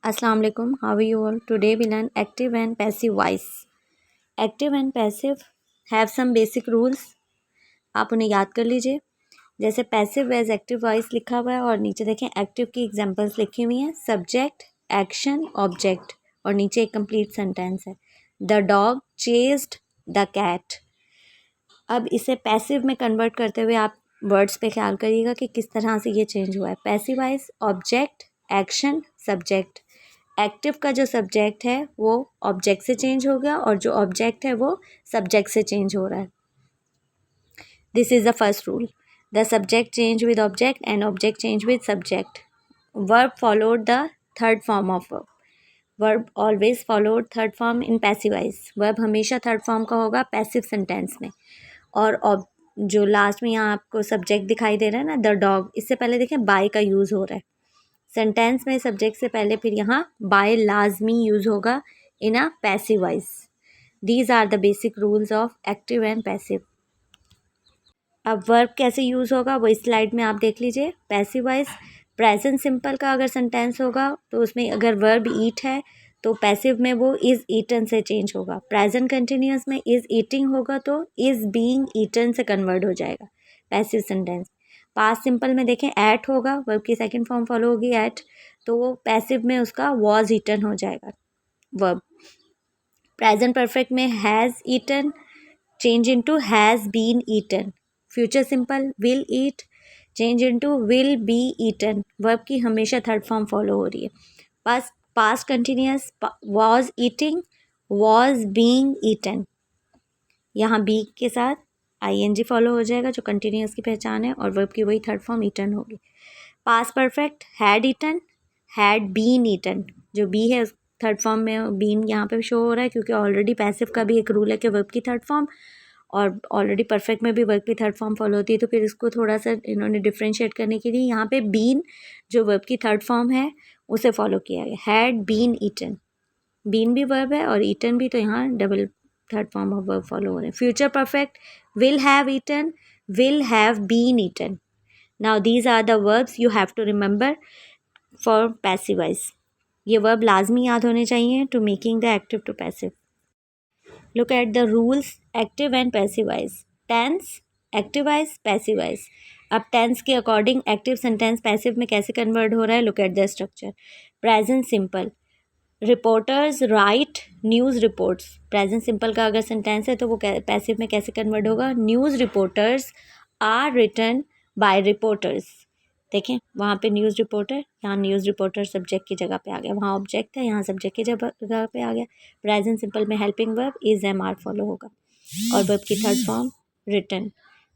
Assalamu alaikum. How are you all? Today we learn active and passive voice. Active and passive have some basic rules. आप उन्हें याद कर लीजिए. जैसे passive as active voice लिखा हुआ है और नीचे देखें एक्टिव की एग्जांपल्स लिखी हुई हैं. सब्जेक्ट, एक्शन, ऑब्जेक्ट और नीचे एक कंप्लीट सेंटेंस है. The dog chased the cat. अब इसे पैसिव में कन्वर्ट करते हुए आप वर्ड्स पे ख्याल करिएगा कि किस तरह से ये चेंज हुआ है. Passive voice object, action, subject. Active का जो सब्जेक्ट है वो ऑब्जेक्ट से चेंज हो गया और जो ऑब्जेक्ट है वो सब्जेक्ट से चेंज हो रहा है. This is the first rule. The subject change with object and object change with subject. Verb followed the third form of verb. Verb always followed third form in passive voice. Verb हमेशा third form का होगा passive sentence में. और जो last में यहाँ आपको subject दिखाई दे रहा है ना, द डॉग, इससे पहले देखें बाय का यूज़ हो रहा है. सेंटेंस में सब्जेक्ट से पहले फिर यहाँ बाय लाजमी यूज़ होगा in a passive voice. These are the basic rules of active and passive. अब वर्ब कैसे यूज़ होगा वो इस स्लाइड में आप देख लीजिए. पैसिव वॉइस प्रेजेंट सिंपल का अगर सेंटेंस होगा तो उसमें अगर वर्ब ईट है तो पैसिव में वो इज़ ईटन से चेंज होगा. प्रेजेंट कंटिन्यूअस में इज़ ईटिंग होगा तो इज़ बीइंग ईटन से कन्वर्ट हो जाएगा पैसिव सेंटेंस. पास्ट सिंपल में देखें एट होगा, वर्ब की सेकंड फॉर्म फॉलो होगी एट, तो वो पैसिव में उसका वॉज ईटन हो जाएगा वर्ब. प्रेजेंट परफेक्ट में has eaten change into has been eaten. Future simple will eat change into will be eaten. Verb की हमेशा थर्ड फॉर्म फॉलो हो रही है. Past continuous was eating was being eaten. यहाँ be के साथ ING follow हो जाएगा जो कंटिन्यूअस की पहचान है और वर्ब की वही थर्ड फॉर्म ईटन होगी. Past perfect had eaten had been eaten. जो बी है उस थर्ड फॉर्म में बीन यहाँ पे शो हो रहा है क्योंकि ऑलरेडी पैसिव का भी एक रूल है कि वर्ब की थर्ड फॉर्म और ऑलरेडी परफेक्ट में भी वर्ब की थर्ड फॉर्म फॉलो होती है. तो फिर इसको थोड़ा सा इन्होंने डिफ्रेंशिएट करने के लिए यहाँ पे बीन जो वर्ब की थर्ड फॉर्म है उसे फॉलो किया गया. हैड बीन ईटन, बीन भी वर्ब है और ईटन भी, तो यहाँ double third form of verb follow हो रहे हैं. Future perfect will have eaten will have been eaten. Now these are the verbs you have to remember for passive voice. ये वर्ब लाजमी याद होने चाहिए to making the active to passive. Look at the rules active and passive voice. Tense, active voice, passive voice. अब tense के according active sentence passive में कैसे convert हो रहा है, look at the structure. Present simple reporters right news reports. Present simple का अगर sentence है तो वो पैसिव में कैसे कन्वर्ट होगा, news reporters are written by reporters. देखें वहाँ पे न्यूज़ रिपोर्टर, यहाँ न्यूज़ रिपोर्टर सब्जेक्ट की जगह पे आ गया. वहाँ ऑब्जेक्ट है, यहाँ सब्जेक्ट की जगह पे आ गया. प्रेजेंट सिंपल में helping verb is am are follow होगा और वर्ब की third form written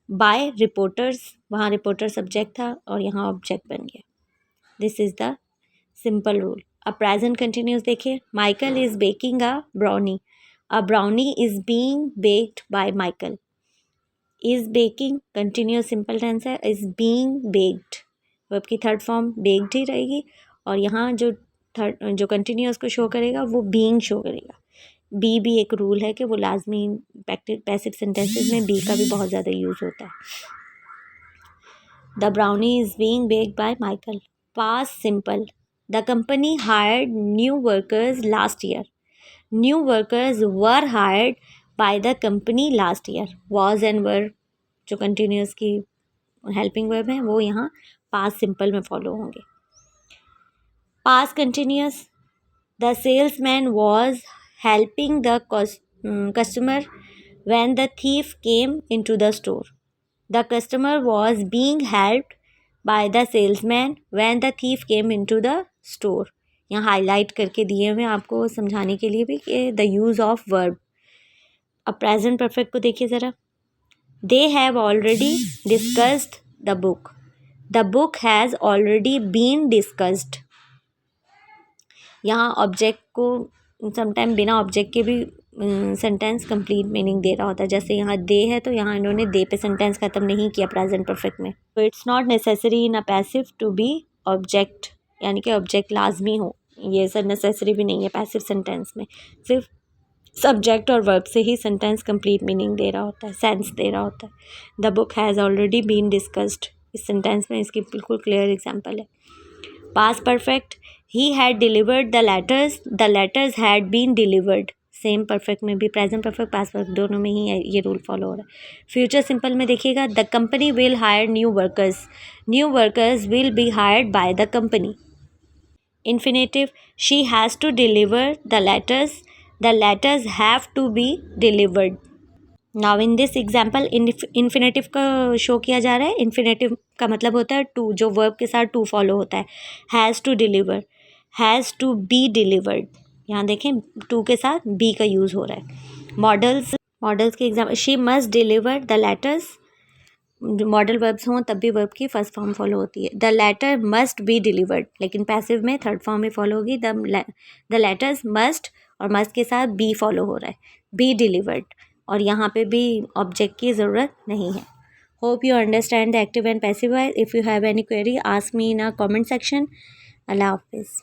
by reporters. वहाँ रिपोर्टर सब्जेक्ट था और यहाँ ऑब्जेक्ट बन गया. This is the simple rule. अब प्रेजेंट कंटिन्यूस देखिए. Michael is baking a brownie. A brownie is being baked by Michael. Is baking continuous simple tense है, is being baked. Verb की third form baked ही रहेगी और यहाँ जो continuous को शो करेगा वो बीइंग शो करेगा. बी भी एक रूल है कि वो लाजमी पैसिव सेंटेंसेस में बी का भी बहुत ज़्यादा यूज़ होता है. The brownie is being baked by Michael. Past simple the company hired new workers last year. New workers were hired by the company last year. Was and were जो continuous की helping verb है वो यहाँ past simple में follow होंगे. Past continuous the salesman was helping the customer when the thief came into the store. The customer was being helped by the salesman when the thief came into the store. यहाँ highlight करके दिए हुए आपको समझाने के लिए भी कि द यूज़ ऑफ वर्ब. अब प्रेजेंट परफेक्ट को देखिए ज़रा. They have already discussed the book. The book has already been discussed. यहाँ ऑब्जेक्ट को समटाइम बिना ऑब्जेक्ट के भी सेंटेंस कंप्लीट मीनिंग दे रहा होता है. जैसे यहाँ दे है तो यहाँ इन्होंने दे पे सेंटेंस ख़त्म नहीं किया प्रेजेंट परफेक्ट में. तो it's not necessary in a passive to be object, यानी कि ऑब्जेक्ट लाजमी हो, ये सब नेसेसरी भी नहीं है पैसिव सेंटेंस में. सिर्फ सब्जेक्ट और वर्ब से ही सेंटेंस कंप्लीट मीनिंग दे रहा होता है, सेंस दे रहा होता है. The book has already been discussed इस सेंटेंस में इसकी बिल्कुल क्लियर एग्जाम्पल है. Past perfect he had delivered the letters had been delivered. Same perfect में भी प्रेजेंट परफेक्ट पास्ट परफेक्ट दोनों में ही ये रूल फॉलो हो रहा है। फ्यूचर सिंपल में देखिएगा, the company will hire new workers will be hired by the company. Infinitive, she has to deliver the letters have to be delivered. Now in this example infinitive का show किया जा रहा है। Infinitive का मतलब होता है टू, जो वर्ब के साथ टू फॉलो होता है। Has to deliver, has to be delivered. यहाँ देखें टू के साथ बी का यूज़ हो रहा है। मॉडल्स के example, she must deliver the letters. Modal verbs हों तब भी वर्ब की फर्स्ट फॉर्म फॉलो होती है। The letter must be delivered, लेकिन पैसिव में थर्ड फॉर्म में फॉलो होगी। द लेटर्स मस्ट, और मस्ट के साथ बी फॉलो हो रहा है, बी डिलीवर्ड, और यहाँ पे भी ऑब्जेक्ट की ज़रूरत नहीं है। Hope you understand the active and passive voice. If you have any query ask me in a comment section. अल्लाह हाफिज़।